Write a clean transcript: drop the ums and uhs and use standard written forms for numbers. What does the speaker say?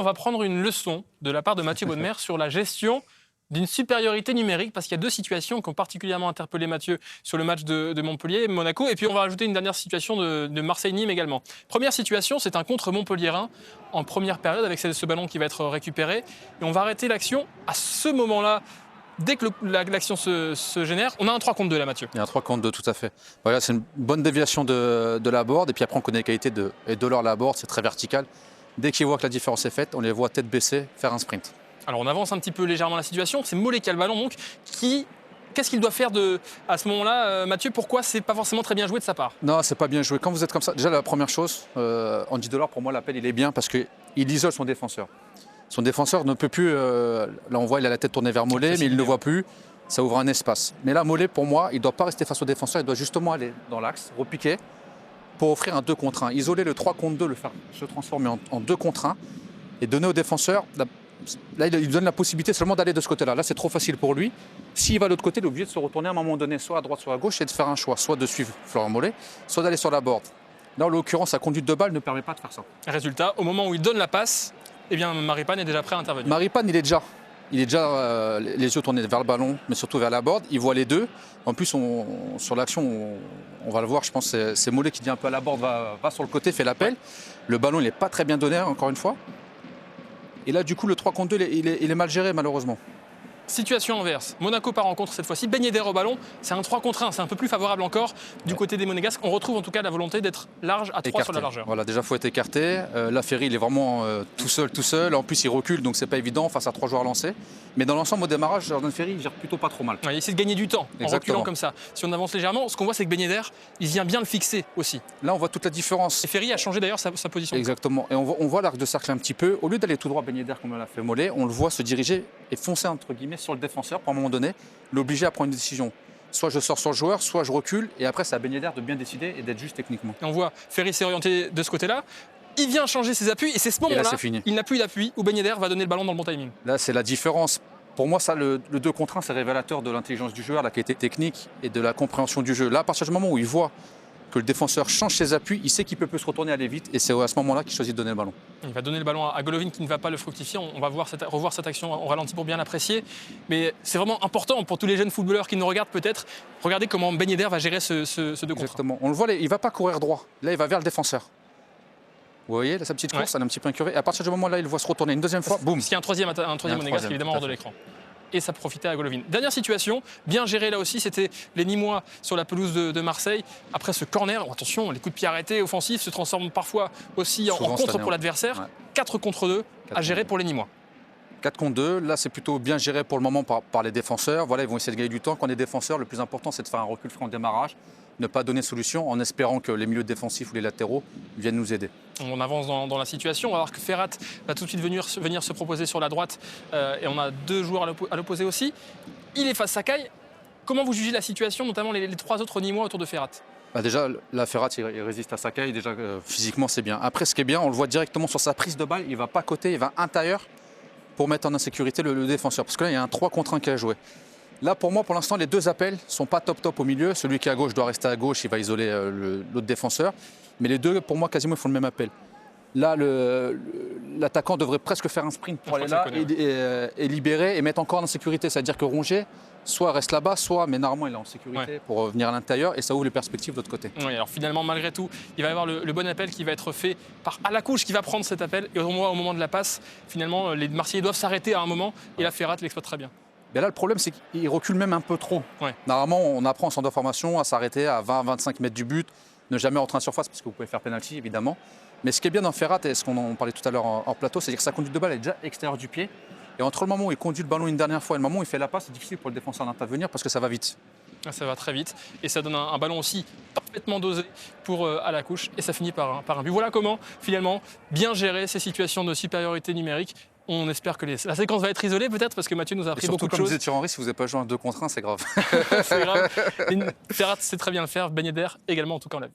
On va prendre une leçon de la part de Mathieu Bodmer sur la gestion d'une supériorité numérique, parce qu'il y a deux situations qui ont particulièrement interpellé Mathieu sur le match de Montpellier-Monaco, et puis on va rajouter une dernière situation de Marseille-Nîmes également. Première situation, c'est un contre Montpellierin en première période avec ce ballon qui va être récupéré, et on va arrêter l'action à ce moment-là. Dès que l'action se génère, on a un 3 contre 2 là, Mathieu. Il y a un 3 contre 2, tout à fait. Voilà, c'est une bonne déviation de la board, et puis après on connaît les qualités de la board, c'est très vertical. Dès qu'ils voient que la différence est faite, on les voit tête baissée faire un sprint. Alors on avance un petit peu légèrement la situation, c'est Mollet qui a le ballon donc, qu'est-ce qu'il doit faire à ce moment-là, Mathieu? Pourquoi c'est pas forcément très bien joué de sa part? Non, c'est pas bien joué. Quand vous êtes comme ça, déjà la première chose, Andy Delors, pour moi l'appel il est bien parce qu'il isole son défenseur. Son défenseur ne peut plus, là on voit il a la tête tournée vers Mollet, mais il ne le voit plus, ça ouvre un espace. Mais là Mollet pour moi, il ne doit pas rester face au défenseur, il doit justement aller dans l'axe, repiquer, pour offrir un 2 contre 1. Isoler le 3 contre 2, le faire se transformer en 2 contre 1 et donner au défenseur, là il lui donne la possibilité seulement d'aller de ce côté-là. Là c'est trop facile pour lui. S'il va de l'autre côté, il est obligé de se retourner à un moment donné, soit à droite, soit à gauche, et de faire un choix, soit de suivre Florent Mollet, soit d'aller sur la board. Là en l'occurrence, sa conduite de balle ne permet pas de faire ça. Résultat, au moment où il donne la passe, eh bien Maripane est déjà prêt à intervenir. Maripane, il est déjà les yeux tournés vers le ballon, mais surtout vers la board. Il voit les deux. En plus, sur l'action, on va le voir, je pense que c'est Mollet qui dit un peu à la board, va sur le côté, fait l'appel. Le ballon, il n'est pas très bien donné, encore une fois. Et là, du coup, le 3 contre 2, il est mal géré, malheureusement. Situation inverse. Monaco part en contre cette fois-ci. Ben Yedder au ballon, c'est un 3 contre 1. C'est un peu plus favorable encore du côté des Monégasques. On retrouve en tout cas la volonté d'être large à 3 écarté. sur la largeur. Voilà, déjà, il faut être écarté. Là, Ferry, il est vraiment tout seul. En plus, il recule, donc c'est pas évident face à 3 joueurs lancés. Mais dans l'ensemble, au démarrage, Jordan Ferry, il gère plutôt pas trop mal. Ouais, il essaie de gagner du temps en reculant comme ça. Si on avance légèrement, ce qu'on voit, c'est que Ben Yedder, il vient bien le fixer aussi. Là, on voit toute la différence. Et Ferry a changé d'ailleurs sa position. Exactement. Et on voit l'arc de cercle un petit peu. Au lieu d'aller tout droit Ben Yedder comme l'a fait Mollet, on le voit se diriger et foncer entre guillemets sur le défenseur pour un moment donné, l'obliger à prendre une décision. Soit je sors sur le joueur, soit je recule. Et après, c'est à Ben Yedder de bien décider et d'être juste techniquement. Et on voit Ferry s'est orienté de ce côté-là. Il vient changer ses appuis et c'est ce moment-là, il n'a plus d'appui, où Ben Yedder va donner le ballon dans le bon timing. Là, c'est la différence. Pour moi, ça, le 2 contre 1, c'est révélateur de l'intelligence du joueur, la qualité technique et de la compréhension du jeu. Là, à partir du moment où il voit que le défenseur change ses appuis, il sait qu'il peut se retourner, aller vite, et c'est à ce moment-là qu'il choisit de donner le ballon. Il va donner le ballon à Golovin qui ne va pas le fructifier. On va revoir cette action en ralenti pour bien l'apprécier. Mais c'est vraiment important pour tous les jeunes footballeurs qui nous regardent peut-être. Regardez comment Ben Yedder va gérer ce 2 contre 1. Exactement. On le voit, il ne va pas courir droit. Là, il va vers le défenseur. Vous voyez, là, sa petite course, elle est un petit peu incurvée. Et à partir du moment là, il voit se retourner une deuxième fois, boum. Parce qu'il y a un troisième Monégasque évidemment hors de l'écran. Et ça profitait à Golovin. Dernière situation, bien gérée là aussi, c'était les Nîmois sur la pelouse de Marseille. Après ce corner, attention, les coups de pied arrêtés offensifs se transforment parfois aussi en contre pour l'adversaire. Ouais. 4 contre 2 à gérer pour les Nîmois. 4 contre 2, là c'est plutôt bien géré pour le moment par les défenseurs. Voilà, ils vont essayer de gagner du temps. Quand on est défenseur, le plus important c'est de faire un recul franc en démarrage, ne pas donner de solution en espérant que les milieux défensifs ou les latéraux viennent nous aider. On avance dans la situation, on va voir que Ferrat va tout de suite venir se proposer sur la droite et on a 2 joueurs à l'opposé aussi. Il est face à Sakai. Comment vous jugez la situation, notamment les 3 autres Nîmois autour de Ferrat? Déjà, la Ferrat, il résiste à Sakai, déjà physiquement c'est bien. Après, ce qui est bien, on le voit directement sur sa prise de balle, il ne va pas côté, il va intérieur pour mettre en insécurité le défenseur. Parce que là, il y a un 3 contre 1 qui a joué. Là, pour moi, pour l'instant, les 2 appels ne sont pas top au milieu. Celui qui est à gauche doit rester à gauche, il va isoler l'autre défenseur. Mais les 2, pour moi, quasiment, ils font le même appel. Là, l'attaquant devrait presque faire un sprint pour aller là et libérer et mettre encore en sécurité. C'est-à-dire que Rongier, soit reste là-bas, soit, mais normalement, il est en sécurité pour venir à l'intérieur et ça ouvre les perspectives de l'autre côté. Oui, alors finalement, malgré tout, il va y avoir le bon appel qui va être fait par Alacouche qui va prendre cet appel. Et au moment de la passe, finalement, les Marseillais doivent s'arrêter à un moment et la Ferrat l'exploite très bien. Mais là, le problème, c'est qu'il recule même un peu trop. Ouais. Normalement, on apprend en centre de formation à s'arrêter à 20-25 mètres du but, ne jamais rentrer en surface parce que vous pouvez faire pénalty, évidemment. Mais ce qui est bien dans Ferrat, et ce qu'on en parlait tout à l'heure en plateau, c'est que sa conduite de balle est déjà extérieure du pied. Et entre le moment où il conduit le ballon une dernière fois et le moment où il fait la passe, c'est difficile pour le défenseur d'intervenir parce que ça va vite. Ça va très vite et ça donne un ballon aussi parfaitement dosé pour Alacouche et ça finit par un but. Voilà comment, finalement, bien gérer ces situations de supériorité numérique. On espère que la séquence va être isolée peut-être parce que Mathieu nous a appris beaucoup de choses. Comme disait Thierry Henry, si vous n'avez pas joué un 2 contre 1, c'est grave. C'est grave. Ferrat sait très bien le faire, Ben Yedder également, en tout cas on l'a vu.